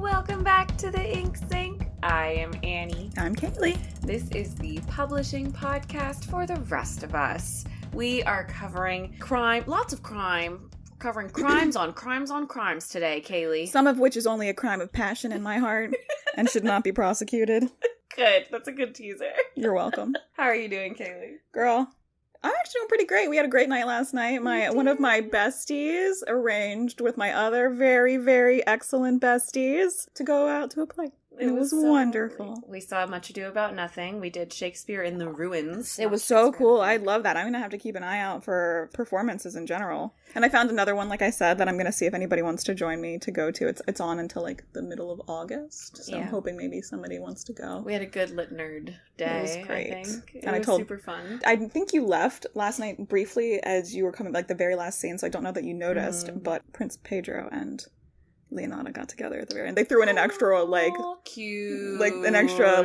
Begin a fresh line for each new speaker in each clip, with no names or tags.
Welcome back to the Ink Sink. I am Annie.
I'm Kaylee.
This is the publishing podcast for the rest of us. We are covering crime, lots of crime, covering crimes on crimes today, Kaylee.
Some of which is only a crime of passion in my heart and should not be prosecuted.
Good. That's a good teaser.
You're welcome.
How are you doing, Kaylee?
Girl, I'm actually doing pretty great. We had a great night last night. One of my besties arranged with my other very, very excellent besties to go out to a play. It was so wonderful.
Lovely. We saw Much Ado About Nothing. We did Shakespeare in the Ruins.
It was so cool. I love that. I'm going to have to keep an eye out for performances in general. And I found another one, like I said, that I'm going to see if anybody wants to join me to go to. It's on until like the middle of August. So yeah. I'm hoping maybe somebody wants to go.
We had a good lit nerd day. It was great. I think. It was super fun.
I think you left last night briefly as you were coming, like the very last scene, so I don't know that you noticed, but Prince Pedro and Leonardo got together at the very end. They threw in an extra,
cute.
Like, an extra,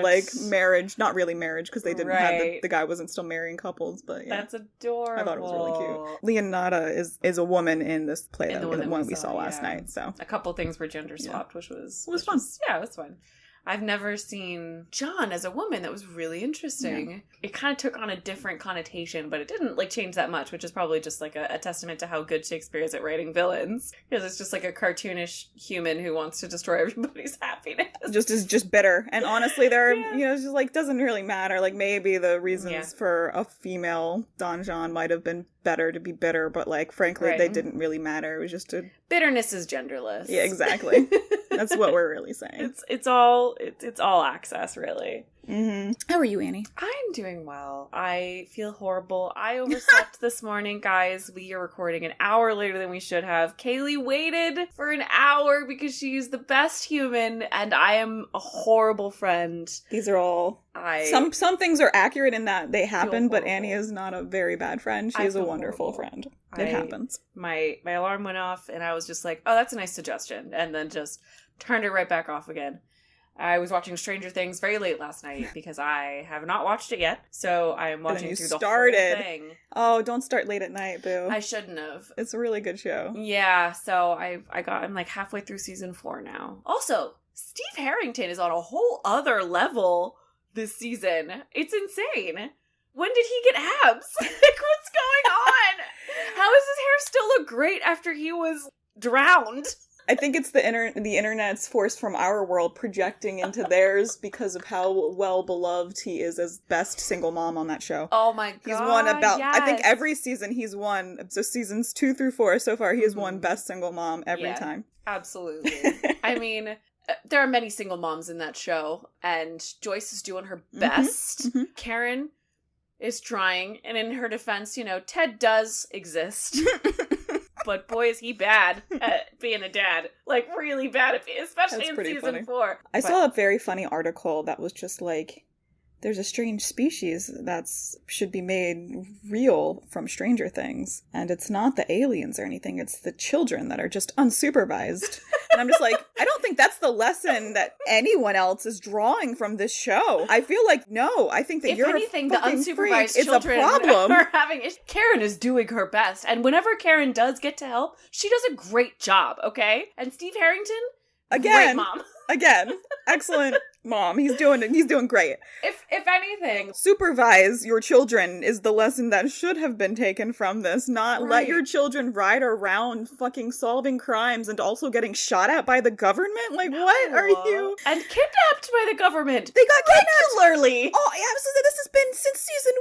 marriage. Not really marriage, because they didn't have, the guy wasn't still marrying couples, but yeah.
That's adorable.
I thought it was really cute. Leonardo is a woman in this play, the one we saw last night, so.
A couple things were gender swapped, which was
fun.
It was fun. I've never seen John as a woman. That was really interesting. Yeah. It kind of took on a different connotation, but it didn't change that much, which is probably just a testament to how good Shakespeare is at writing villains. Because it's just a cartoonish human who wants to destroy everybody's happiness. Just
bitter. And honestly, just doesn't really matter. Maybe the reasons for a female Don Juan might have been better to be bitter, but frankly, they didn't really matter. It was just
bitterness is genderless.
Yeah, exactly. That's what we're really saying.
It's all access, really.
Mm-hmm. How are you, Annie?
I'm doing well. I feel horrible. I overslept this morning, guys. We are recording an hour later than we should have. Kaylee waited for an hour because she is the best human, and I am a horrible friend.
These are all... Some things are accurate in that they happen, but Annie is not a very bad friend. She is a wonderful friend. It happens.
My alarm went off, and I was just like, oh, that's a nice suggestion, and then just turned it right back off again. I was watching Stranger Things very late last night because I have not watched it yet, so I am watching through the whole thing.
Oh, don't start late at night, boo.
I shouldn't have.
It's a really good show.
Yeah, so I'm halfway through season 4 now. Also, Steve Harrington is on a whole other level this season. It's insane. When did he get abs? What's going on? How does his hair still look great after he was drowned?
I think it's the internet's force from our world projecting into theirs because of how well beloved he is as best single mom on that show.
Oh my god.
He's won I think every season he's won, so seasons 2 through 4 so far, he has won best single mom every time.
Absolutely. I mean, there are many single moms in that show, and Joyce is doing her best. Mm-hmm. Karen is trying, and in her defense, Ted does exist. But boy, is he bad at being a dad. Really bad at being, especially in season 4.
I saw a very funny article that was just there's a strange species that should be made real from Stranger Things. And it's not the aliens or anything. It's the children that are just unsupervised. And I'm just I don't think that's the lesson that anyone else is drawing from this show. I feel no. I think that
if anything, the unsupervised children
a problem.
Are having it. Karen is doing her best. And whenever Karen does get to help, she does a great job, okay? And Steve Harrington, great mom.
Again, excellent mom. He's doing great.
If anything,
supervise your children is the lesson that should have been taken from this. Not let your children ride around fucking solving crimes and also getting shot at by the government. What are you?
And kidnapped by the government.
They got kidnapped
regularly.
Oh, yeah, this has been since season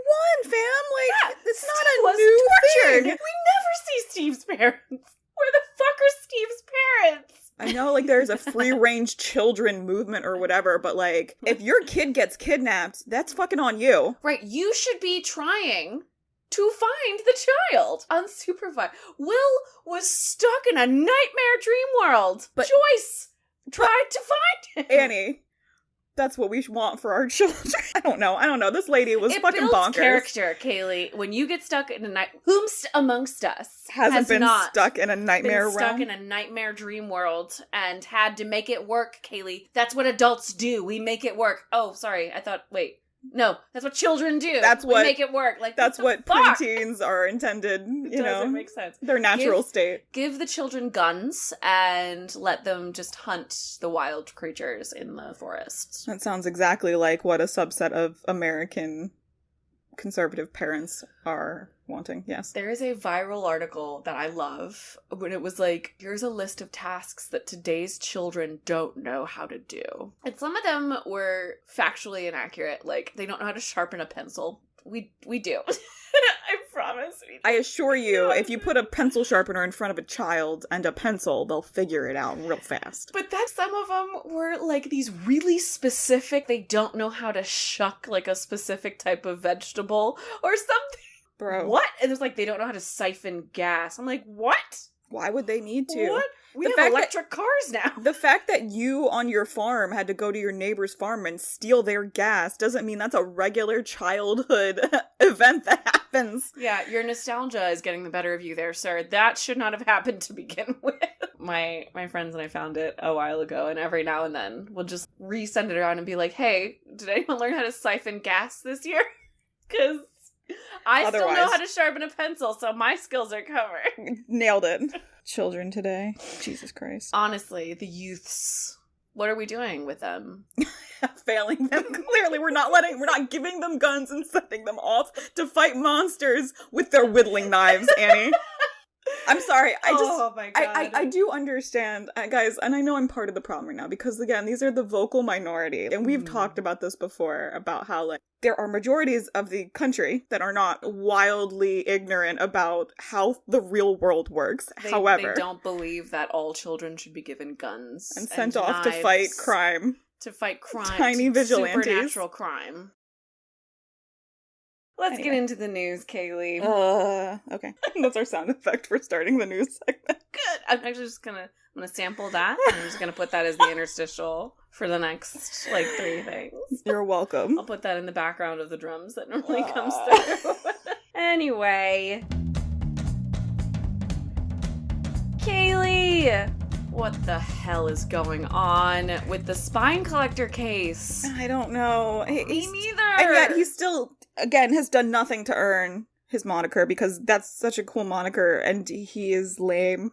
1, fam. It's not a new thing.
We never see Steve's parents. Where the fuck are Steve's parents?
I know, there's a free-range children movement or whatever, but, if your kid gets kidnapped, that's fucking on you.
Right, you should be trying to find the child. Unsupervised. Will was stuck in a nightmare dream world, but Joyce tried to find him.
Annie, that's what we want for our children. I don't know. This lady was fucking bonkers.
Character, Kaylee. When you get stuck in a night, whomst amongst us
hasn't been stuck in a nightmare realm?
Stuck in a nightmare dream world and had to make it work, Kaylee. That's what adults do. We make it work. Oh, sorry. I thought. Wait. No, that's what children do.
That's what...
We make it work. Like,
that's what preteens are intended,
It doesn't make sense.
Their natural state.
Give the children guns and let them just hunt the wild creatures in the forest.
That sounds exactly like what a subset of American conservative parents are wanting, yes.
There is a viral article that I love when it was like, here's a list of tasks that today's children don't know how to do. And some of them were factually inaccurate. Like, they don't know how to sharpen a pencil. We do. I promise.
I assure you, if you put a pencil sharpener in front of a child and a pencil, they'll figure it out real fast.
But then some of them were like these really specific, they don't know how to shuck like a specific type of vegetable or something.
Bro.
What? And it's like, they don't know how to siphon gas. I'm like, what?
Why would they need to?
What? We have electric cars now.
The fact that you on your farm had to go to your neighbor's farm and steal their gas doesn't mean that's a regular childhood event that happens.
Yeah, your nostalgia is getting the better of you there, sir. That should not have happened to begin with. My friends and I found it a while ago, and every now and then we'll just resend it around and be like, hey, did anyone learn how to siphon gas this year? Because I still know how to sharpen a pencil, so my skills are covered.
Nailed it. Children today. Jesus Christ.
Honestly, the youths. What are we doing with them?
Failing them. Clearly, we're not giving them guns and sending them off to fight monsters with their whittling knives, Annie. I'm sorry.
Oh my God.
I do understand, guys, and I know I'm part of the problem right now because, again, these are the vocal minority. And we've talked about this before, about how, like, there are majorities of the country that are not wildly ignorant about how the real world works. However,
they don't believe that all children should be given guns
and sent off to fight crime.
To fight crime.
Tiny vigilantes.
Supernatural crime. Let's get into the news, Kaylee.
Okay. That's our sound effect for starting the news segment.
Good. I'm actually just gonna sample that. And I'm just gonna put that as the interstitial for the next, 3 things.
You're welcome.
I'll put that in the background of the drums that normally comes through. Anyway. Kaylee! What the hell is going on with the spine collector case?
I don't know.
Me neither!
And yet he still, again, has done nothing to earn his moniker because that's such a cool moniker and he is lame.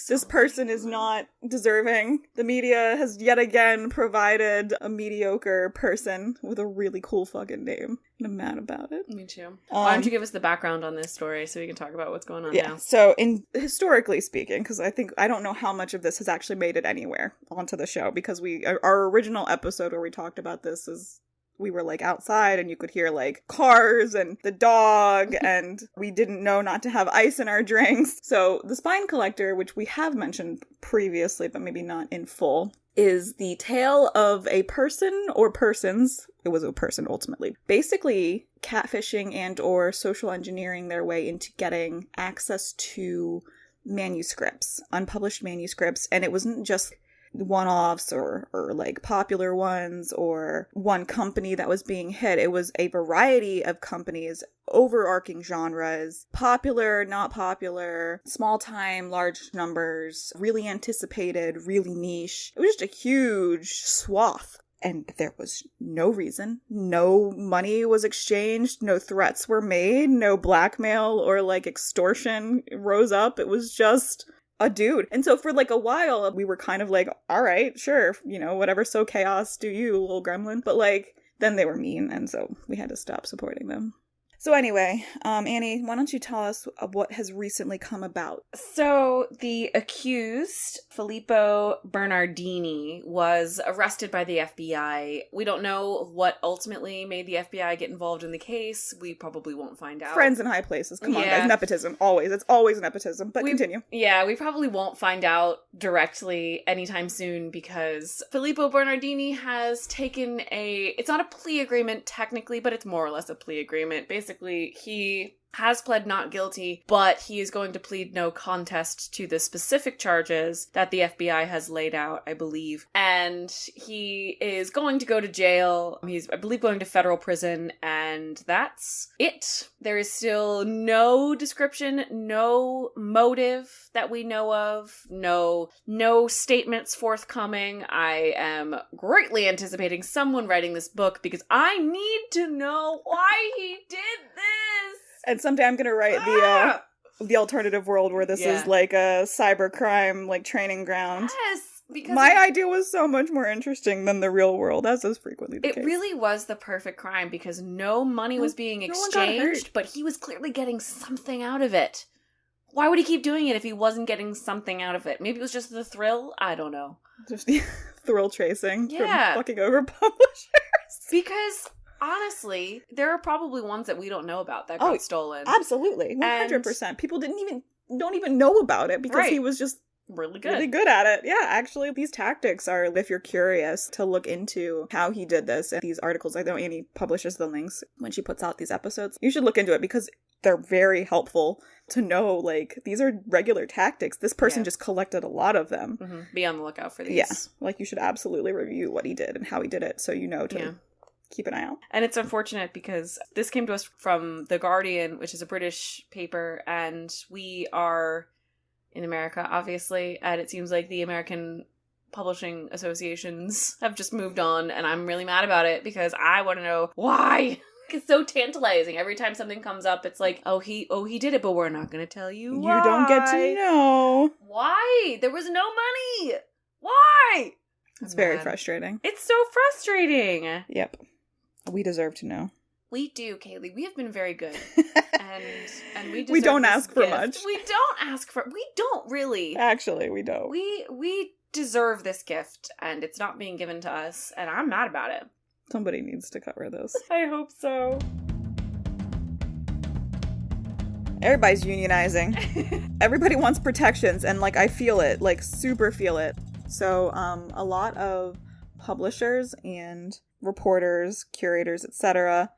This person is not deserving. The media has yet again provided a mediocre person with a really cool fucking name. And I'm mad about it.
Me too. Why don't you give us the background on this story so we can talk about what's going on now?
So historically speaking, because I don't know how much of this has actually made it anywhere onto the show, because our original episode where we talked about this is we were outside and you could hear cars and the dog and we didn't know not to have ice in our drinks. So the spine collector, which we have mentioned previously, but maybe not in full, is the tale of a person or persons. It was a person ultimately. Basically catfishing and or social engineering their way into getting access to manuscripts, unpublished manuscripts. And it wasn't just one-offs or popular ones or one company that was being hit. It was a variety of companies, overarching genres, popular, not popular, small time, large numbers, really anticipated, really niche. It was just a huge swath. And there was no reason, no money was exchanged, no threats were made, no blackmail or extortion rose up. It was just a dude. And so for a while, we were kind of all right, sure, whatever, so chaos, do you, little gremlin. But then they were mean, and so we had to stop supporting them. So anyway, Annie, why don't you tell us what has recently come about?
So the accused, Filippo Bernardini, was arrested by the FBI. We don't know what ultimately made the FBI get involved in the case. We probably won't find out.
Friends in high places. Come on, guys. Nepotism. Always. It's always nepotism. But continue.
Yeah, we probably won't find out directly anytime soon because Filippo Bernardini has taken it's not a plea agreement technically, but it's more or less a plea agreement. Basically, he has pled not guilty, but he is going to plead no contest to the specific charges that the FBI has laid out, I believe. And he is going to go to jail. He's, I believe, going to federal prison, and that's it. There is still no description, no motive that we know of, no statements forthcoming. I am greatly anticipating someone writing this book because I need to know why he did this.
And someday I'm gonna write the alternative world where this is like a cybercrime like training ground.
Yes, because
my idea was so much more interesting than the real world, as is frequently the case.
It really was the perfect crime because no money was being exchanged, but he was clearly getting something out of it. Why would he keep doing it if he wasn't getting something out of it? Maybe it was just the thrill? I don't know.
Just the thrill chasing from fucking over publishers.
Because honestly, there are probably ones that we don't know about that got stolen.
Absolutely. 100%. People don't even know about it because he was just really good at it. Yeah, actually, these tactics are, if you're curious to look into how he did this, and these articles, I know Annie publishes the links when she puts out these episodes. You should look into it because they're very helpful to know, like, these are regular tactics. This person just collected a lot of them.
Mm-hmm. Be on the lookout for these.
Yeah, like, you should absolutely review what he did and how he did it so you know to keep an eye out.
And it's unfortunate because this came to us from The Guardian, which is a British paper, and we are in America, obviously, and it seems like the American publishing associations have just moved on, and I'm really mad about it because I want to know why. It's so tantalizing. Every time something comes up, it's like, oh, he did it, but we're not going to tell you why.
You don't get to know.
Why? There was no money. Why?
It's very frustrating.
It's so frustrating.
Yep. We deserve to know.
We do, Kaylee. We have been very good. and we
we don't ask for much.
We don't really.
Actually, we don't.
We deserve this gift, and it's not being given to us, and I'm mad about it.
Somebody needs to cover this.
I hope so.
Everybody's unionizing. Everybody wants protections, and, like, I feel it. Like, super feel it. So, a lot of publishers and reporters, curators, etc.,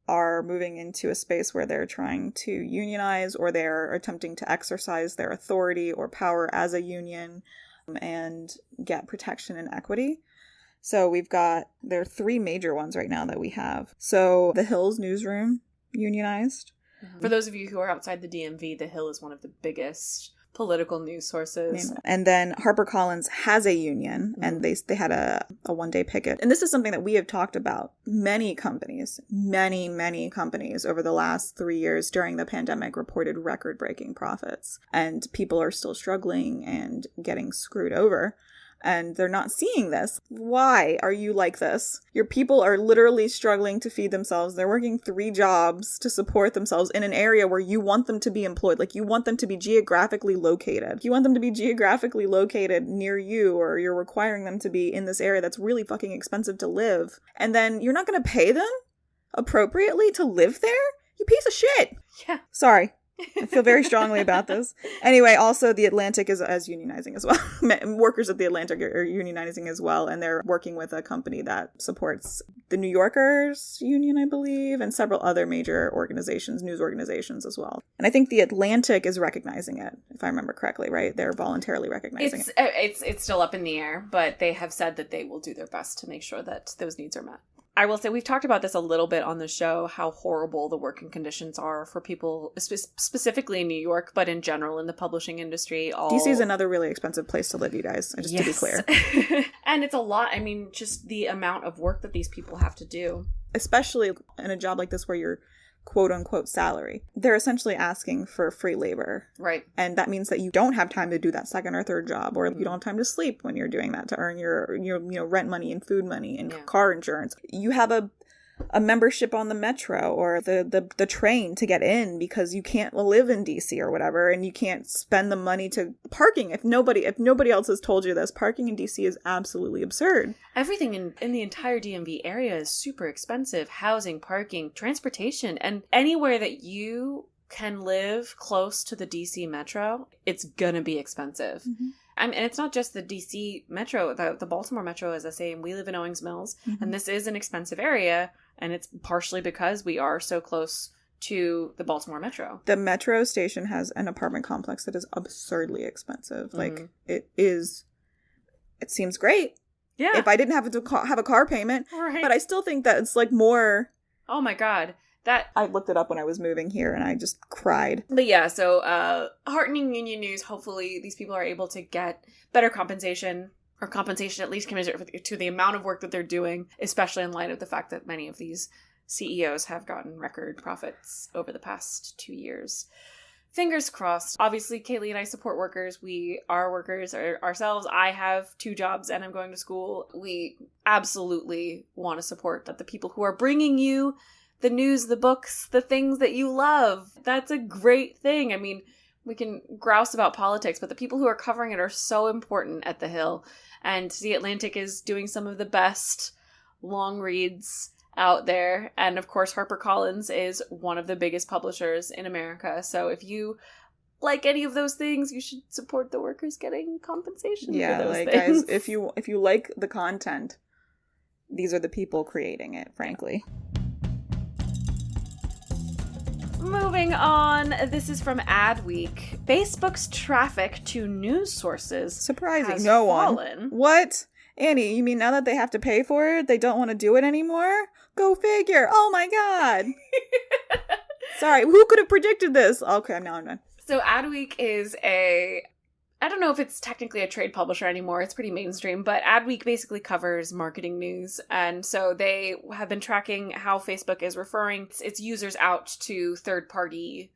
are moving into a space where they're trying to unionize, or they're attempting to exercise their authority or power as a union and get protection and equity. So there are 3 major ones right now that we have. So the Hill's newsroom unionized.
For those of you who are outside the DMV, the Hill is one of the biggest political news sources.
And then HarperCollins has a union, and they had a one-day picket. And this is something that we have talked about. Many companies over the last 3 years during the pandemic reported record-breaking profits. And people are still struggling and getting screwed over. And they're not seeing this. Why are you like this? Your people are literally struggling to feed themselves. They're working 3 jobs to support themselves in an area where you want them to be employed. Like, you want them to be geographically located. You want them to be geographically located near you, or you're requiring them to be in this area that's really fucking expensive to live. And then you're not going to pay them appropriately to live there? You piece of shit.
Yeah.
Sorry. I feel very strongly about this. Anyway, also the Atlantic is unionizing as well. Workers at the Atlantic are unionizing as well, and they're working with a company that supports the New Yorkers Union, I believe, and several other major organizations, news organizations as well. And I think the Atlantic is recognizing it, if I remember correctly, right? They're voluntarily recognizing it.
It's still up in the air, but they have said that they will do their best to make sure that those needs are met. I will say we've talked about this a little bit on the show, how horrible the working conditions are for people, specifically in New York, but in general in the publishing industry.
DC is another really expensive place to live, you guys, just to be clear.
And it's a lot. I mean, just the amount of work that these people have to do.
Especially in a job like this where you're quote-unquote salary. They're essentially asking for free labor.
Right.
And that means that you don't have time to do that second or third job, or you don't have time to sleep when you're doing that to earn your rent money and food money and car insurance. You have a membership on the metro or the train to get in because you can't live in DC or whatever, and you can't spend the money to parking. If nobody else has told you this, parking in DC is absolutely absurd.
Everything in the entire DMV area is super expensive. Housing, parking, transportation, and anywhere that you can live close to the DC metro, it's gonna be expensive. Mm-hmm. And it's not just the DC metro. The Baltimore metro is the same. We live in Owings Mills, and this is an expensive area, and it's partially because we are so close to the Baltimore Metro.
The Metro station has an apartment complex that is absurdly expensive.
Mm-hmm.
Like, it seems great.
Yeah.
If I didn't have to have a car payment.
Right.
But I still think that it's like more...
Oh my God.
I looked it up when I was moving here and I just cried.
But yeah, so heartening union news. Hopefully these people are able to get better compensation, or compensation at least commensurate to the amount of work that they're doing, especially in light of the fact that many of these CEOs have gotten record profits over the past 2 years. Fingers crossed. Obviously, Kaylee and I support workers. We are workers ourselves. I have 2 jobs and I'm going to school. We absolutely want to support the people who are bringing you the news, the books, the things that you love. That's a great thing. I mean, we can grouse about politics, but the people who are covering it are so important at The Hill. And The Atlantic is doing some of the best long reads out there. And of course, HarperCollins is one of the biggest publishers in America. So if you like any of those things, you should support the workers getting compensation for those things.
Guys, if you like the content, these are the people creating it, frankly.
Moving on, this is from Adweek. Facebook's traffic to news sources
surprising.
has
No
fallen.
one. What? Annie, you mean now that they have to pay for it, they don't want to do it anymore? Go figure. Oh my God. Sorry, who could have predicted this? Okay, now I'm done.
So Adweek is I don't know if it's technically a trade publisher anymore. It's pretty mainstream, but Adweek basically covers marketing news. And so they have been tracking how Facebook is referring its users out to third-party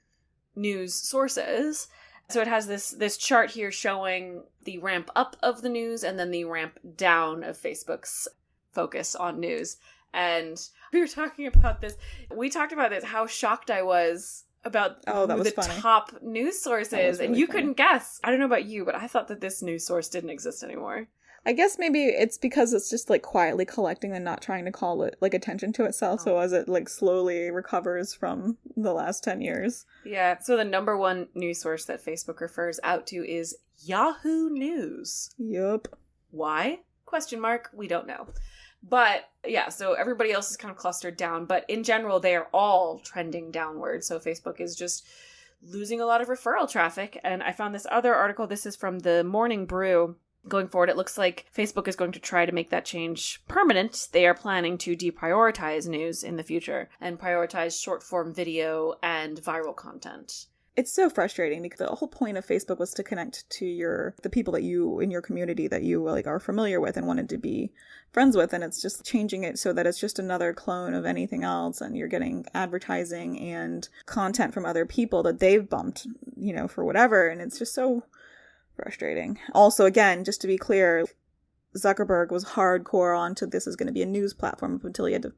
news sources. So it has this chart here showing the ramp up of the news and then the ramp down of Facebook's focus on news. And we were talking about this. We talked about this, how shocked I was about the
funny.
top news sources,
really
and you
funny.
couldn't guess. I don't know about you, but I thought that this news source didn't exist anymore.
I guess maybe it's because it's just like quietly collecting and not trying to call it like attention to itself. So as it like slowly recovers from the last 10 years.
Yeah. So the number one news source that Facebook refers out to is Yahoo News.
Yup.
Why? Question mark. We don't know. But yeah, so everybody else is kind of clustered down. But in general, they are all trending downward. So Facebook is just losing a lot of referral traffic. And I found this other article. This is from the Morning Brew. Going forward, it looks like Facebook is going to try to make that change permanent. They are planning to deprioritize news in the future and prioritize short-form video and viral content.
It's so frustrating because the whole point of Facebook was to connect to the people that you in your community that you like are familiar with and wanted to be friends with, and it's just changing it so that it's just another clone of anything else, and you're getting advertising and content from other people that they've bumped, for whatever, and it's just so frustrating. Also, again, just to be clear, Zuckerberg was hardcore onto this is going to be a news platform up until he had to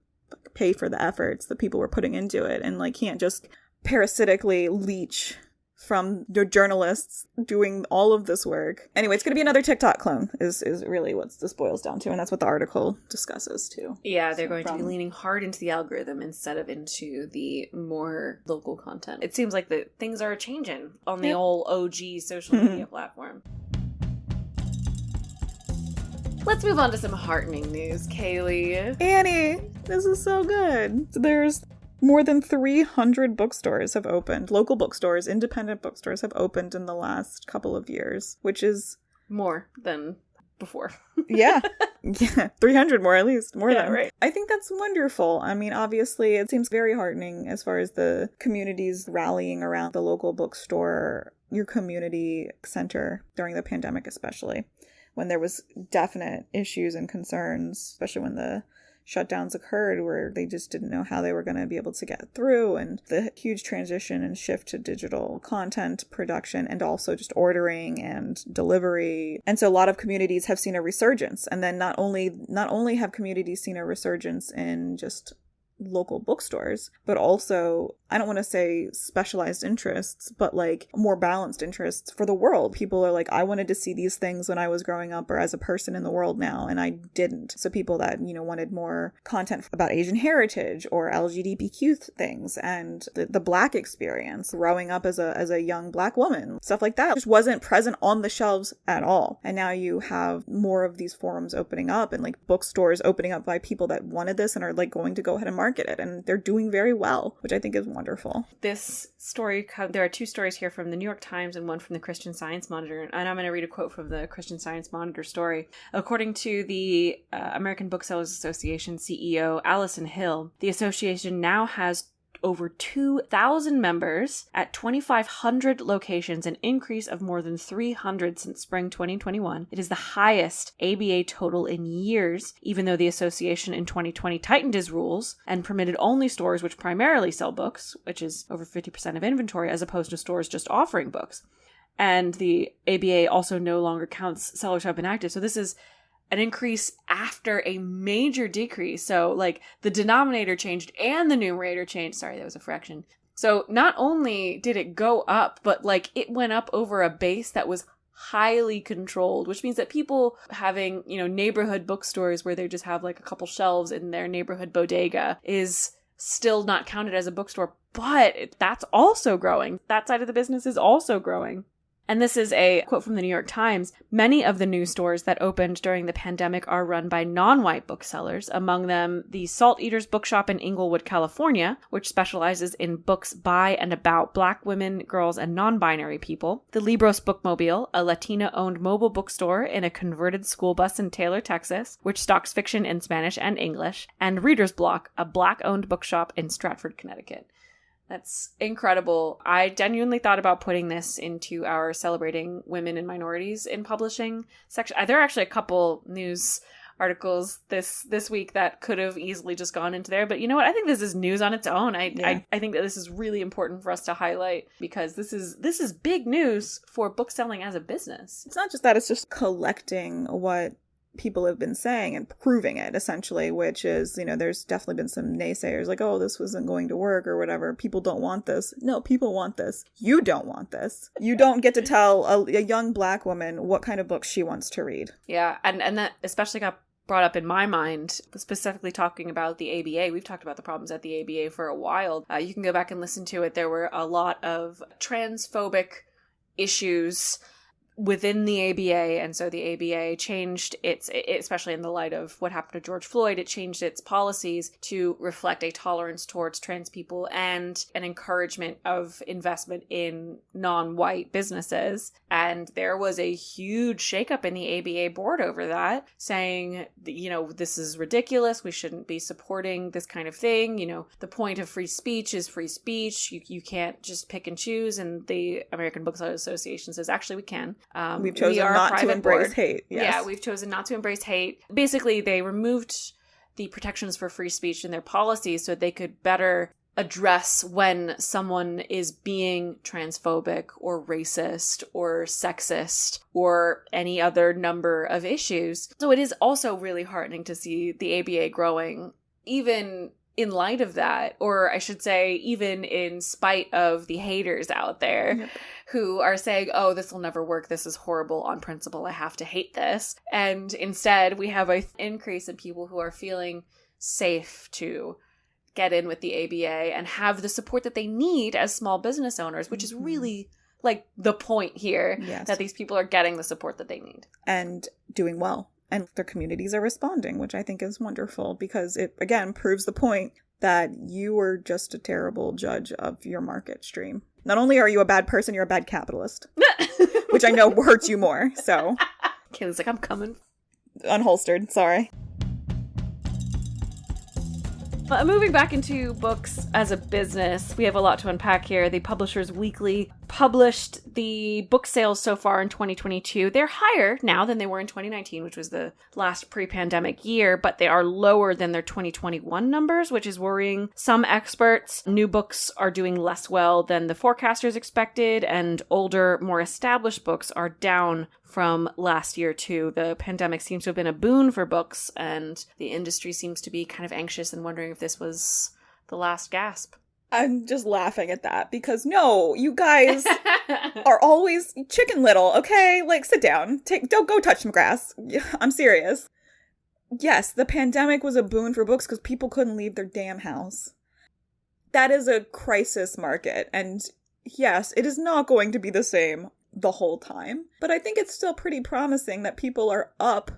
pay for the efforts that people were putting into it, and can't just parasitically leech from the journalists doing all of this work. Anyway, it's going to be another TikTok clone is really what this boils down to, and that's what the article discusses too.
Yeah, they're going to be leaning hard into the algorithm instead of into the more local content. It seems like things are changing on the old OG social media platform. Let's move on to some heartening news, Kaylee.
Annie, this is so good. There's more than 300 bookstores have opened. Local bookstores, independent bookstores have opened in the last couple of years, which is
more than before.
Yeah, 300 more at least. More than.
Right.
I think that's wonderful. I mean, obviously, it seems very heartening as far as the communities rallying around the local bookstore, your community center during the pandemic, especially when there was definite issues and concerns, especially when the shutdowns occurred where they just didn't know how they were going to be able to get through, and the huge transition and shift to digital content production and also just ordering and delivery. And so a lot of communities have seen a resurgence. And then not only have communities seen a resurgence in just local bookstores, but also, I don't want to say specialized interests, but like more balanced interests for the world. People are like, I wanted to see these things when I was growing up or as a person in the world now, and I didn't. So people that, wanted more content about Asian heritage or LGBTQ things and the Black experience, growing up as a young Black woman, stuff like that just wasn't present on the shelves at all. And now you have more of these forums opening up and like bookstores opening up by people that wanted this and are like going to go ahead and market market it, and they're doing very well, which I think is wonderful.
This story, there are two stories here from the New York Times and one from the Christian Science Monitor, and I'm going to read a quote from the Christian Science Monitor story. According to the American Booksellers Association CEO Allison Hill, the association now has over 2,000 members at 2,500 locations, an increase of more than 300 since spring 2021. It is the highest ABA total in years, even though the association in 2020 tightened its rules and permitted only stores which primarily sell books, which is over 50% of inventory, as opposed to stores just offering books. And the ABA also no longer counts sellers who have been active. So this is an increase after a major decrease. So like the denominator changed and the numerator changed. Sorry, that was a fraction. So not only did it go up, but like it went up over a base that was highly controlled, which means that people having, neighborhood bookstores where they just have like a couple shelves in their neighborhood bodega is still not counted as a bookstore, but that's also growing. That side of the business is also growing. And this is a quote from the New York Times. Many of the new stores that opened during the pandemic are run by non-white booksellers, among them the Salt Eaters Bookshop in Inglewood, California, which specializes in books by and about Black women, girls, and non-binary people. The Libros Bookmobile, a Latina-owned mobile bookstore in a converted school bus in Taylor, Texas, which stocks fiction in Spanish and English. And Reader's Block, a Black-owned bookshop in Stratford, Connecticut. That's incredible. I genuinely thought about putting this into our Celebrating Women and Minorities in Publishing section. There are actually a couple news articles this week that could have easily just gone into there. But you know what? I think this is news on its own. I think that this is really important for us to highlight because this is big news for bookselling as a business.
It's not just that, it's just collecting what people have been saying and proving it, essentially, which is, there's definitely been some naysayers like, oh, this wasn't going to work or whatever. People don't want this. No, people want this. You don't want this. You don't get to tell a young Black woman what kind of books she wants to read.
Yeah, and that especially got brought up in my mind, specifically talking about the ABA. We've talked about the problems at the ABA for a while. You can go back and listen to it. There were a lot of transphobic issues within the ABA, and so the ABA changed especially in the light of what happened to George Floyd, it changed its policies to reflect a tolerance towards trans people and an encouragement of investment in non-white businesses. And there was a huge shakeup in the ABA board over that, saying, this is ridiculous, we shouldn't be supporting this kind of thing, the point of free speech is free speech, you can't just pick and choose, and the American Booksellers Association says, actually, we can.
We've chosen not to embrace hate. Yes.
Yeah, we've chosen not to embrace hate. Basically, they removed the protections for free speech in their policies so they could better address when someone is being transphobic or racist or sexist or any other number of issues. So it is also really heartening to see the ABA growing, even in light of that, or I should say, even in spite of the haters out there who are saying, oh, this will never work, this is horrible on principle, I have to hate this. And instead, we have an increase in people who are feeling safe to get in with the ABA and have the support that they need as small business owners, which is really like the point here, that these people are getting the support that they need.
And doing well. And their communities are responding, which I think is wonderful because it, again, proves the point that you are just a terrible judge of your market stream. Not only are you a bad person, you're a bad capitalist, which I know hurts you more. So
Kaylee's like, I'm coming.
Unholstered, sorry.
Moving back into books as a business, we have a lot to unpack here. The Publishers Weekly published the book sales so far in 2022. They're higher now than they were in 2019, which was the last pre-pandemic year, but they are lower than their 2021 numbers, which is worrying some experts. New books are doing less well than the forecasters expected, and older, more established books are down from last year too. The pandemic seems to have been a boon for books, and the industry seems to be kind of anxious and wondering if this was the last gasp.
I'm just laughing at that because no, you guys are always Chicken Little, okay? Like, sit down. Don't go touch some grass. I'm serious. Yes, the pandemic was a boon for books because people couldn't leave their damn house. That is a crisis market, and yes, it is not going to be the same the whole time, but I think it's still pretty promising that people are up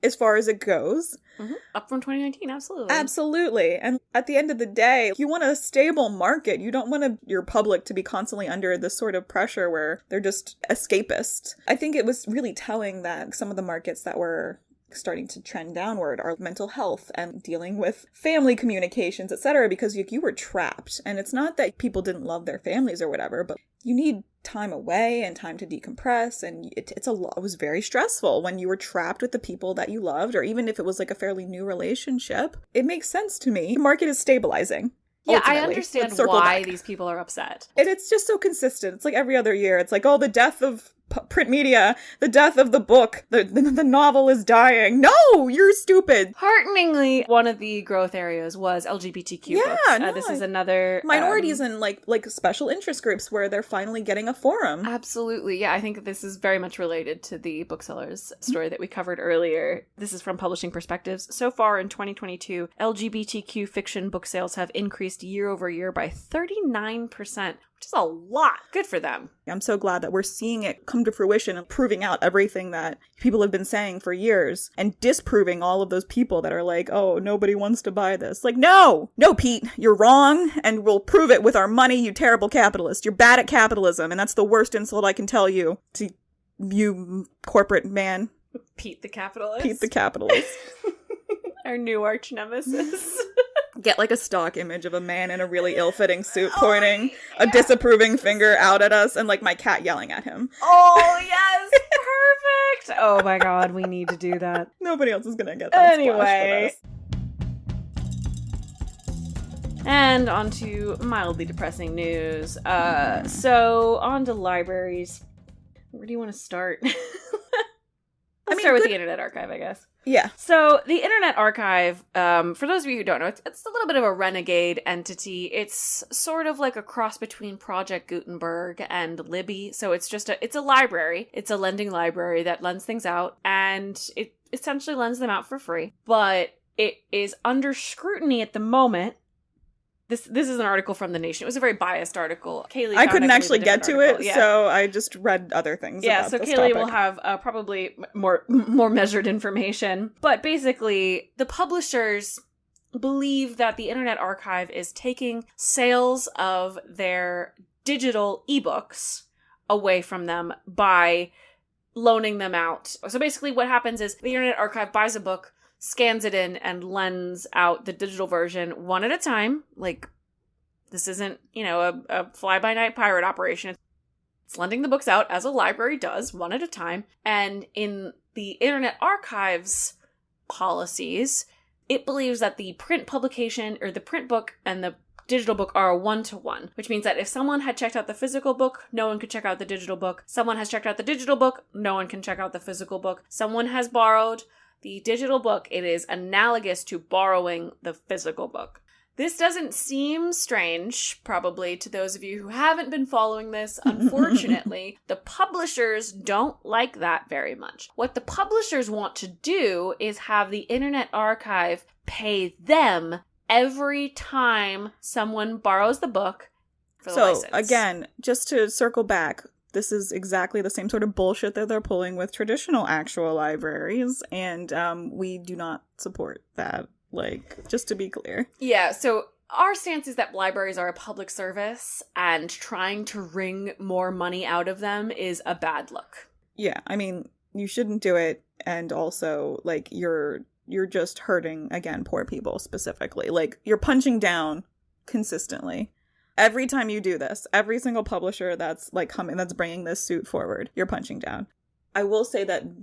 as far as it goes.
Mm-hmm. Up from 2019, absolutely.
Absolutely. And at the end of the day, you want a stable market. You don't want your public to be constantly under this sort of pressure where they're just escapists. I think it was really telling that some of the markets that were starting to trend downward are mental health and dealing with family communications, etc., because you were trapped. And it's not that people didn't love their families or whatever, but you need time away and time to decompress, and it was very stressful when you were trapped with the people that you loved, or even if it was like a fairly new relationship. It makes sense to me. The market is stabilizing.
Yeah,
Ultimately.
I understand why these people are upset.
And it's just so consistent. It's like every other year. It's like, oh, the death of print media, the death of the book, the novel is dying. No, you're stupid.
Hearteningly, one of the growth areas was LGBTQ books. This is another...
minorities and like special interest groups where they're finally getting a forum.
Absolutely. Yeah, I think this is very much related to the Booksellers story that we covered earlier. This is from Publishing Perspectives. So far in 2022, LGBTQ fiction book sales have increased year over year by 39%. Which is a lot. Good for them.
I'm so glad that we're seeing it come to fruition and proving out everything that people have been saying for years and disproving all of those people that are like, oh, nobody wants to buy this. Like, no, Pete, you're wrong, and we'll prove it with our money, you terrible capitalist. You're bad at capitalism, and that's the worst insult I can tell you to you corporate man.
Pete the capitalist.
Pete the capitalist.
Our new arch nemesis.
Get like a stock image of a man in a really ill-fitting suit pointing a disapproving finger out at us and like my cat yelling at him.
Oh, yes. Perfect. Oh my God. We need to do that.
Nobody else is going to get that.
Anyway. And on to mildly depressing news. So on to libraries. Where do you want to start? Let's start with the Internet Archive, I guess.
Yeah.
So the Internet Archive, for those of you who don't know, it's a little bit of a renegade entity. It's sort of like a cross between Project Gutenberg and Libby. So it's a library. It's a lending library that lends things out, and it essentially lends them out for free. But it is under scrutiny at the moment. This is an article from The Nation. It was a very biased article. Kaylee,
I couldn't actually get to it, so I just read other things.
Yeah, so Kaylee will have probably more measured information. But basically, the publishers believe that the Internet Archive is taking sales of their digital ebooks away from them by loaning them out. So basically, what happens is the Internet Archive buys a book, scans it in, and lends out the digital version one at a time. Like, this isn't, a fly-by-night pirate operation. It's lending the books out, as a library does, one at a time. And in the Internet Archive's policies, it believes that the print publication, or the print book and the digital book, are a one-to-one, which means that if someone had checked out the physical book, no one could check out the digital book. Someone has checked out the digital book, no one can check out the physical book. Someone has borrowed the digital book, it is analogous to borrowing the physical book. This doesn't seem strange, probably, to those of you who haven't been following this. Unfortunately, the publishers don't like that very much. What the publishers want to do is have the Internet Archive pay them every time someone borrows the book for the license.
So, again, just to circle back, this is exactly the same sort of bullshit that they're pulling with traditional actual libraries, and we do not support that, just to be clear.
Yeah, so our stance is that libraries are a public service, and trying to wring more money out of them is a bad look.
Yeah, I mean, you shouldn't do it, and also, you're just hurting, again, poor people specifically. You're punching down consistently. Every time you do this, every single publisher that's that's bringing this suit forward, you're punching down. I will say that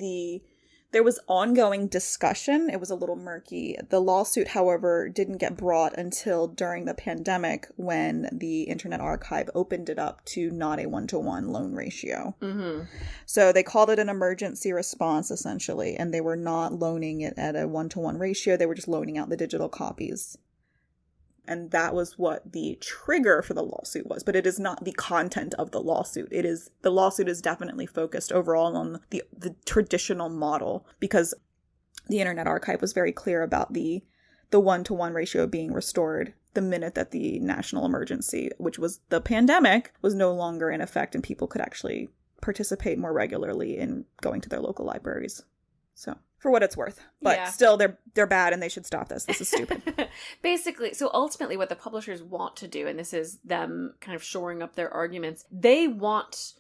there was ongoing discussion. It was a little murky. The lawsuit, however, didn't get brought until during the pandemic, when the Internet Archive opened it up to not a one-to-one loan ratio. Mm-hmm. So they called it an emergency response, essentially, and they were not loaning it at a one-to-one ratio. They were just loaning out the digital copies. And that was what the trigger for the lawsuit was. But it is not the content of the lawsuit. The lawsuit is definitely focused overall on the traditional model, because the Internet Archive was very clear about the one-to-one ratio being restored the minute that the national emergency, which was the pandemic, was no longer in effect, and people could actually participate more regularly in going to their local libraries. So for what it's worth. But
Yeah.
still, they're bad and they should stop this. This is stupid.
Basically, so ultimately what the publishers want to do, and this is them kind of shoring up their arguments, they want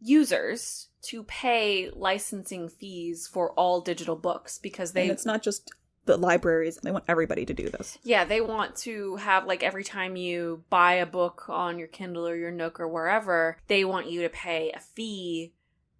users to pay licensing fees for all digital books because
And it's not just the libraries. They want everybody to do this.
Yeah, they want to have, like, every time you buy a book on your Kindle or your Nook or wherever, they want you to pay a fee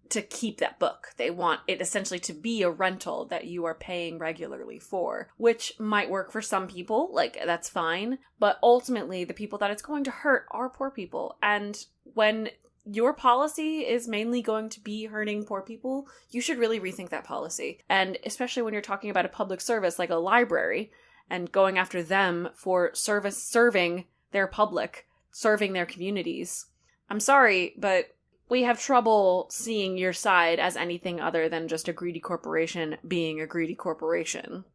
to keep that book. They want it essentially to be a rental that you are paying regularly for, which might work for some people, like, that's fine. But ultimately, the people that it's going to hurt are poor people. And when your policy is mainly going to be hurting poor people, you should really rethink that policy. And especially when you're talking about a public service like a library and going after them for serving their public, serving their communities. I'm sorry, but we have trouble seeing your side as anything other than just a greedy corporation being a greedy corporation.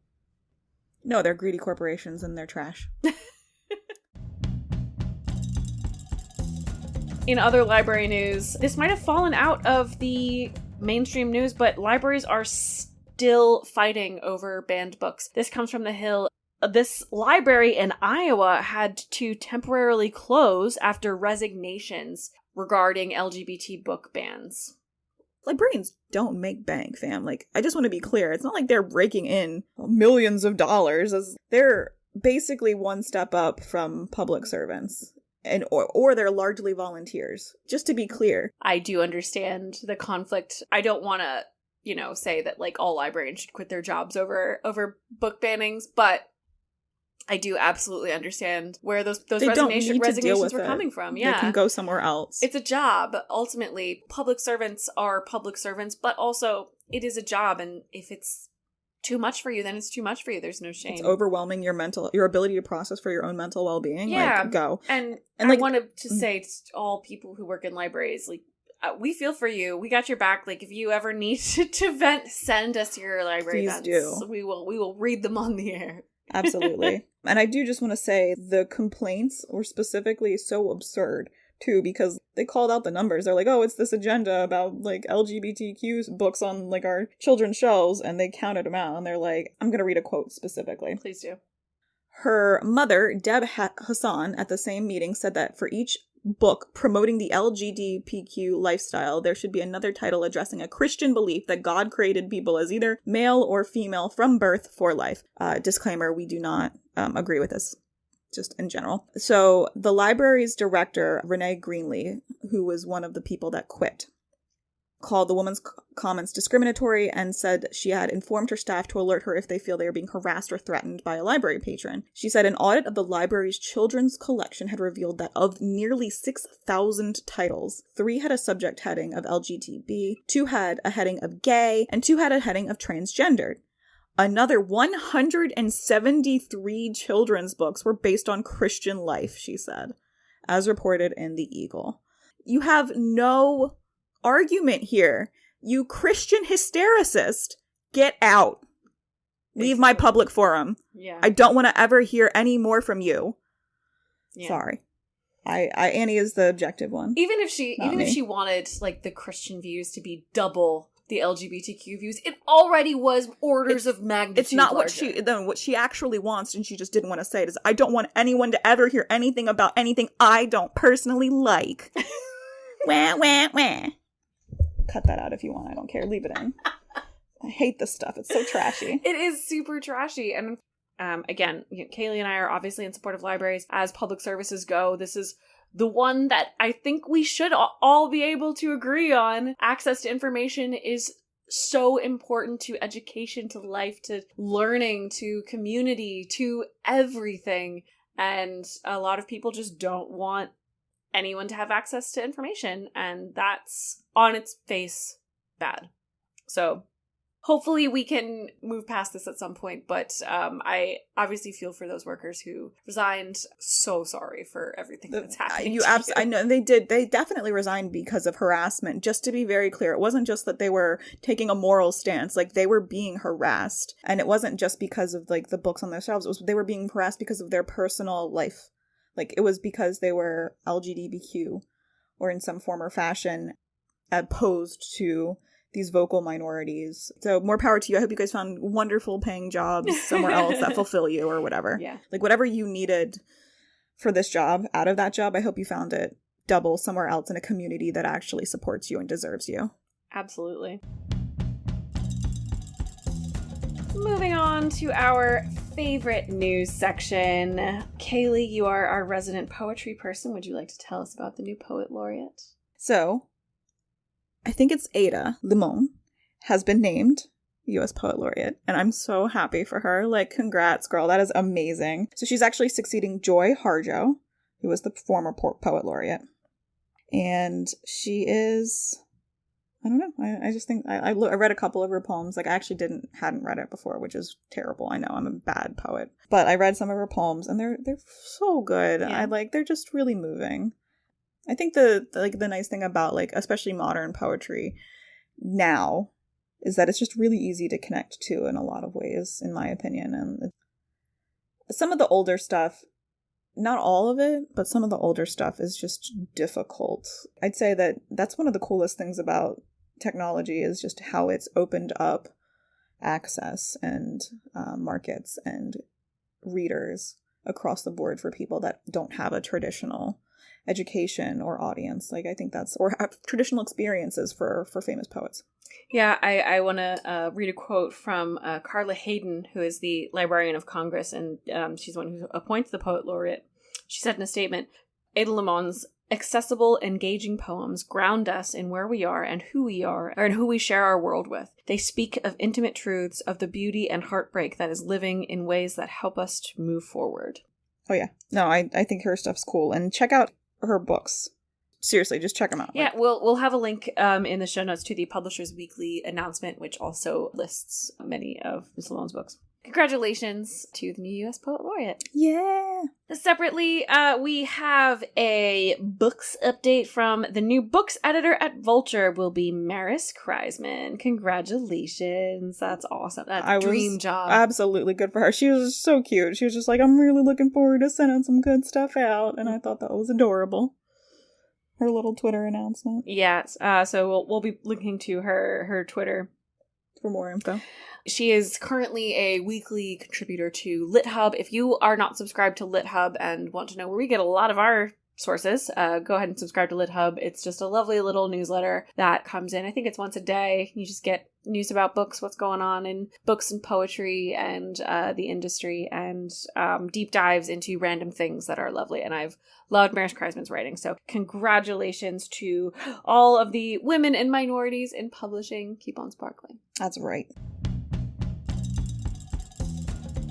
No, they're greedy corporations and they're trash.
In other library news, this might have fallen out of the mainstream news, but libraries are still fighting over banned books. This comes from The Hill. This library in Iowa had to temporarily close after resignations regarding LGBT book bans.
Librarians don't make bank, fam. Like, I just want to be clear. It's not like they're raking in millions of dollars. They're basically one step up from public servants. Or they're largely volunteers. Just to be clear.
I do understand the conflict. I don't want to, say that, like, all librarians should quit their jobs over book bannings, but I do absolutely understand where those resignations were coming from. Yeah.
They can go somewhere else.
It's a job. Ultimately, public servants are public servants, but also it is a job, and if it's too much for you, then it's too much for you. There's no shame.
It's overwhelming your ability to process for your own mental well-being.
Yeah.
Like, go.
And I wanted to say to all people who work in libraries, like, we feel for you. We got your back. Like, if you ever need to vent, send us your library
Please
events.
do.
We will read them on the air.
Absolutely. And I do just want to say the complaints were specifically so absurd too, because they called out the numbers. They're like, oh, it's this agenda about, like, LGBTQ books on, like, our children's shelves, and they counted them out, and they're like, I'm going to read a quote specifically.
Please do.
Her mother, Deb Hassan, at the same meeting said that for each book promoting the LGBTQ lifestyle, there should be another title addressing a Christian belief that God created people as either male or female from birth for life. Disclaimer, we do not agree with this, just in general. So the library's director, Renee Greenlee, who was one of the people that quit, called the woman's comments discriminatory and said she had informed her staff to alert her if they feel they are being harassed or threatened by a library patron. She said an audit of the library's children's collection had revealed that of nearly 6,000 titles, 3 had a subject heading of LGBT, 2 had a heading of gay, and 2 had a heading of transgendered. Another 173 children's books were based on Christian life, she said, as reported in The Eagle. You have no argument here. You Christian hystericist, get out. Leave my public forum.
Yeah.
I don't want to ever hear any more from you.
Yeah.
Sorry. Annie is the objective one.
Even if she wanted, like, the Christian views to be double the LGBTQ views, it already was orders of magnitude.
It's not
larger.
what she actually wants, and she just didn't want to say it, is I don't want anyone to ever hear anything about anything I don't personally like. Wah, wah, wah. Cut that out if you want. I don't care. Leave it in. I hate this stuff. It's so trashy.
It is super trashy. And again, Kaylee and I are obviously in support of libraries. As public services go, this is the one that I think we should all be able to agree on. Access to information is so important to education, to life, to learning, to community, to everything. And a lot of people just don't want anyone to have access to information, and that's on its face bad. So hopefully we can move past this at some point, but I obviously feel for those workers who resigned. So sorry for everything that's happening.
I know they did. They definitely resigned because of harassment. Just to be very clear, it wasn't just that they were taking a moral stance. Like, they were being harassed, and it wasn't just because of, like, the books on their shelves. It was they were being harassed because of their personal life. Like, it was because they were LGBTQ or in some form or fashion opposed to these vocal minorities. So more power to you. I hope you guys found wonderful paying jobs somewhere else that fulfill you or whatever.
Yeah.
Like whatever you needed for this job, out of that job, I hope you found it double somewhere else in a community that actually supports you and deserves you.
Absolutely. Moving on to our favorite news section. Kaylee, you are our resident poetry person. Would you like to tell us about the new poet laureate?
So, I think it's Ada Limon has been named U.S. Poet Laureate, and I'm so happy for her. Like, congrats, girl. That is amazing. So she's actually succeeding Joy Harjo, who was the former Poet Laureate. And she is... I don't know. I just think I read a couple of her poems. Like I actually hadn't read it before, which is terrible. I know I'm a bad poet, but I read some of her poems and they're so good.
Yeah.
They're just really moving. I think the nice thing about like especially modern poetry now is that it's just really easy to connect to in a lot of ways, in my opinion. And some of the older stuff, not all of it, but some of the older stuff is just difficult. I'd say that's one of the coolest things about technology is just how it's opened up access and markets and readers across the board for people that don't have a traditional education or audience. Like I think or have traditional experiences for famous poets.
Yeah, I want to read a quote from Carla Hayden, who is the Librarian of Congress, and she's the one who appoints the Poet Laureate. She said in a statement, Ada Limon's accessible, engaging poems ground us in where we are and who we are, and who we share our world with. They speak of intimate truths, of the beauty and heartbreak that is living in ways that help us to move forward.
Oh yeah. No, I think her stuff's cool. And check out her books. Seriously, just check them out.
Yeah, we'll have a link in the show notes to the Publishers Weekly announcement, which also lists many of Ms. Limon's books. Congratulations to the new U.S. Poet Laureate.
Yeah.
Separately, we have a books update from the new books editor at Vulture will be Maris Kreisman. Congratulations. That's awesome. That's a dream job.
Absolutely good for her. She was so cute. She was just like, I'm really looking forward to sending some good stuff out. And I thought that was adorable. Her little Twitter announcement.
Yes. So we'll be linking to her Twitter
for more info.
She is currently a weekly contributor to LitHub. If you are not subscribed to LitHub and want to know where we get a lot of our sources, go ahead and subscribe to LitHub. It's just a lovely little newsletter that comes in. I think it's once a day. You just get news about books, what's going on in books and poetry and the industry, and deep dives into random things that are lovely. And I've loved Maris Kreisman's writing. So congratulations to all of the women and minorities in publishing. Keep on sparkling.
That's right.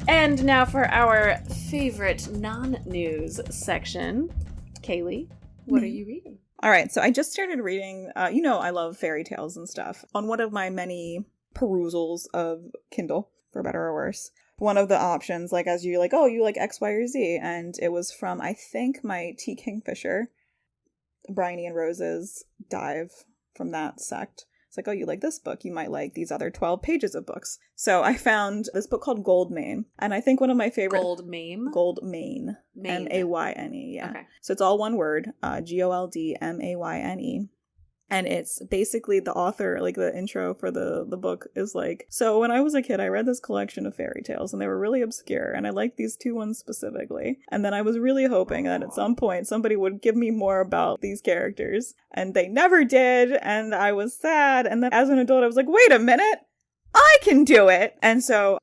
And now for our favorite non-news section. Kaylee, what are you reading?
All right, so I just started reading, I love fairy tales and stuff. On one of my many perusals of Kindle, for better or worse, one of the options, like as you like, oh, you like X, Y, or Z, and it was from, I think, my T. Kingfisher, Bryony and Rose's dive from that sect. It's like, oh, you like this book, you might like these other 12 pages of books. So I found this book called Gold Mane, and I think one of my favorite...
Gold Mane?
Gold Mane. Mayne, yeah.
Okay.
So it's all one word, Goldmayne. And it's basically the author, like the intro for the book is like, so when I was a kid, I read this collection of fairy tales and they were really obscure and I liked these two ones specifically. And then I was really hoping that at some point somebody would give me more about these characters, and they never did. And I was sad. And then as an adult, I was like, wait a minute, I can do it. And so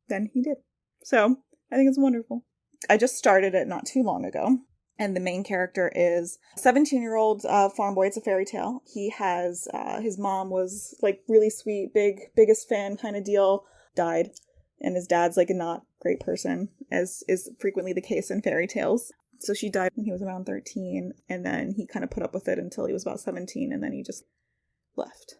then he did. So I think it's wonderful. I just started it not too long ago. And the main character is a 17-year-old farm boy. It's a fairy tale. He has, his mom was like really sweet, biggest fan kind of deal, died. And his dad's like a not great person, as is frequently the case in fairy tales. So she died when he was around 13. And then he kind of put up with it until he was about 17. And then he just left.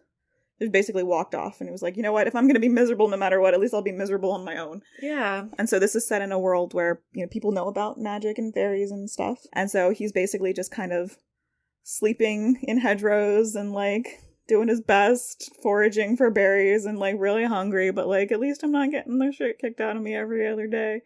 He basically walked off and he was like, you know what, if I'm going to be miserable no matter what, at least I'll be miserable on my own.
Yeah.
And so this is set in a world where, people know about magic and fairies and stuff. And so he's basically just kind of sleeping in hedgerows and like doing his best, foraging for berries and like really hungry, but like at least I'm not getting the shit kicked out of me every other day.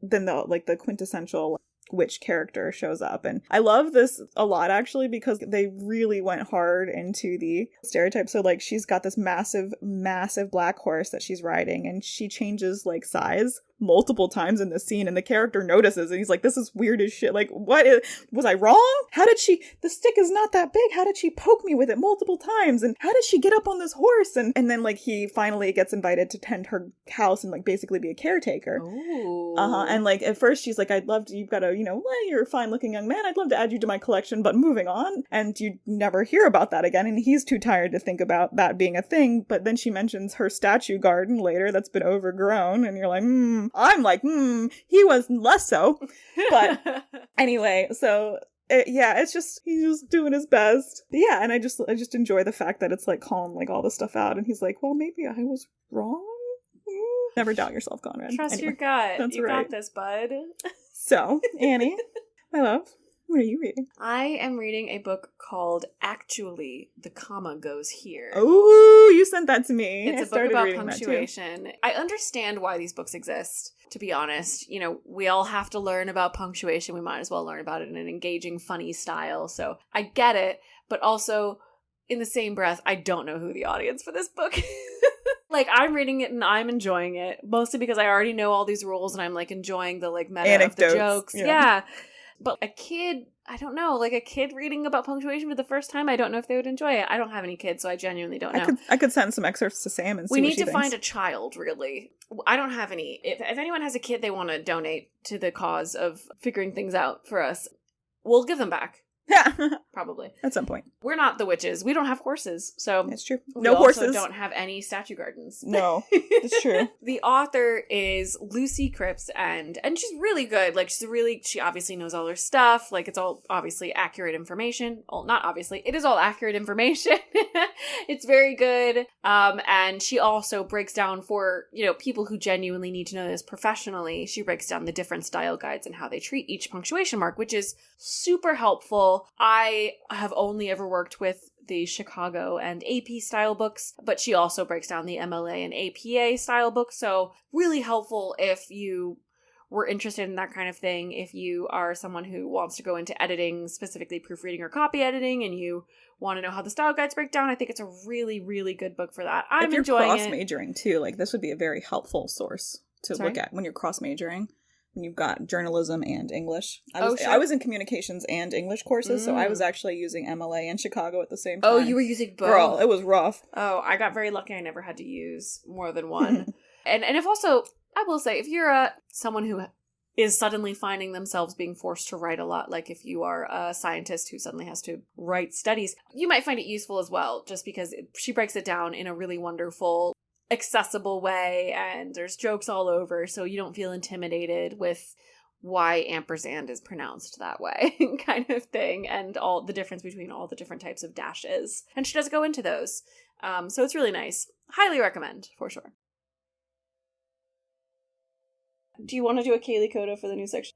Then the quintessential which character shows up. And I love this a lot, actually, because they really went hard into the stereotype. So, like, she's got this massive, massive black horse that she's riding, and she changes, like, size multiple times in the scene, and the character notices, and he's like, this is weird as shit. Like, was I wrong? The stick is not that big. How did she poke me with it multiple times? And how did she get up on this horse? And then, like, he finally gets invited to tend her house and, like, basically be a caretaker.
Ooh.
And, like, at first she's like, you've got a, well, you're a fine looking young man. I'd love to add you to my collection, but moving on. And you never hear about that again. And he's too tired to think about that being a thing. But then she mentions her statue garden later that's been overgrown. And you're like, I'm like, he was less so. But anyway, so it's just, he's just doing his best. But yeah, and I just enjoy the fact that it's like calling like all this stuff out, and he's like, well, maybe I was wrong. Never doubt yourself, Conrad.
Trust your gut.
That's
you
right.
got this, bud.
So, Annie, my love, what are you reading?
I am reading a book called Actually, the Comma Goes Here.
Oh, you sent that to me.
It's a book about punctuation. I understand why these books exist, to be honest. We all have to learn about punctuation. We might as well learn about it in an engaging, funny style. So I get it, but also, in the same breath, I don't know who the audience for this book is. Like, I'm reading it and I'm enjoying it, mostly because I already know all these rules and I'm, like, enjoying the, like, meta
anecdotes,
of the jokes.
Yeah.
But a kid, I don't know, like, a kid reading about punctuation for the first time, I don't know if they would enjoy it. I don't have any kids, so I genuinely don't know.
I could send some excerpts to Sam and see
we
what
need
she
to
thinks.
find a child, really. I don't have any. If anyone has a kid they want to donate to the cause of figuring things out for us, we'll give them back.
Yeah.
Probably.
At some point.
We're not the witches. We don't have horses, so
it's true.
We
No
also
horses.
don't have any statue gardens.
No, it's true.
The author is Lucy Cripps, and she's really good. Like, she obviously knows all her stuff. Like, it's all obviously accurate information. Well, not obviously. It is all accurate information. It's very good. And she also breaks down for, people who genuinely need to know this professionally. She breaks down the different style guides and how they treat each punctuation mark, which is super helpful. I have only ever worked with the Chicago and AP style books, but she also breaks down the MLA and APA style books. So really helpful if you were interested in that kind of thing. If you are someone who wants to go into editing, specifically proofreading or copy editing, and you want to know how the style guides break down, I think it's a really, really good book for that. I'm enjoying it.
If you're cross-majoring too, like, this would be a very helpful source to look at when you're cross-majoring. You've got journalism and English. I was in communications and English courses, so I was actually using MLA in Chicago at the same time.
Oh, you were using both?
Girl, it was rough.
Oh, I got very lucky. I never had to use more than one. and if also, I will say, if you're someone who is suddenly finding themselves being forced to write a lot, like if you are a scientist who suddenly has to write studies, you might find it useful as well, just because she breaks it down in a really wonderful, accessible way, and there's jokes all over, so you don't feel intimidated with why ampersand is pronounced that way kind of thing, and all the difference between all the different types of dashes. And she does go into those. So it's really nice. Highly recommend, for sure. Do you want to do a Kaylee Coda for the new section?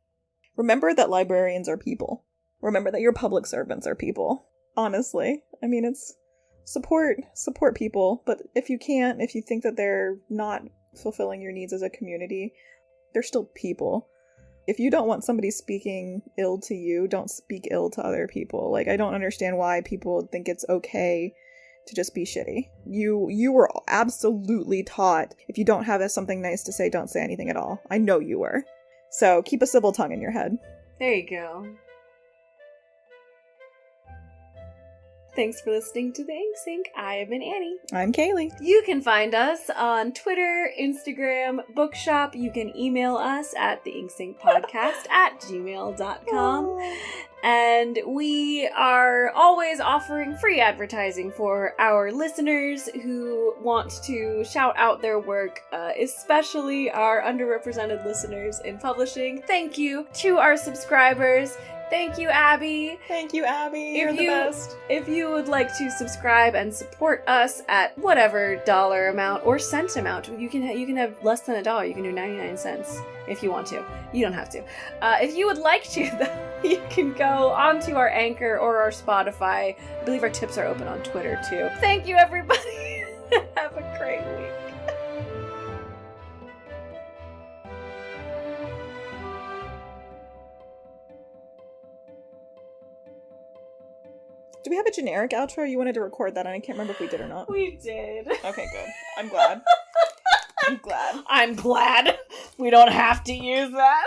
Remember that librarians are people. Remember that your public servants are people. Honestly. I mean, it's support people, but if you think that they're not fulfilling your needs as a community, they're still people. If you don't want somebody speaking ill to you, don't speak ill to other people. Like, I don't understand why people think it's okay to just be shitty. You were absolutely taught, if you don't have something nice to say, don't say anything at all. I know you were. So keep a civil tongue in your head.
There you go. Thanks for listening to The Ink Sink. I have been Annie.
I'm Kaylee.
You can find us on Twitter, Instagram, Bookshop. You can email us at theinksinkpodcast@gmail.com. And we are always offering free advertising for our listeners who want to shout out their work, especially our underrepresented listeners in publishing. Thank you to our subscribers. Thank you, Abby.
Thank you, Abby. You're the best.
If you would like to subscribe and support us at whatever dollar amount or cent amount, you can have less than $1. You can do 99 cents if you want to. You don't have to. If you would like to, though, you can go onto our Anchor or our Spotify. I believe our tips are open on Twitter, too. Thank you, everybody. Have a great week.
Do we have a generic outro? You wanted to record that, and I can't remember if we did or not.
We did.
Okay, good. I'm glad. I'm glad.
I'm glad. We don't have to use that.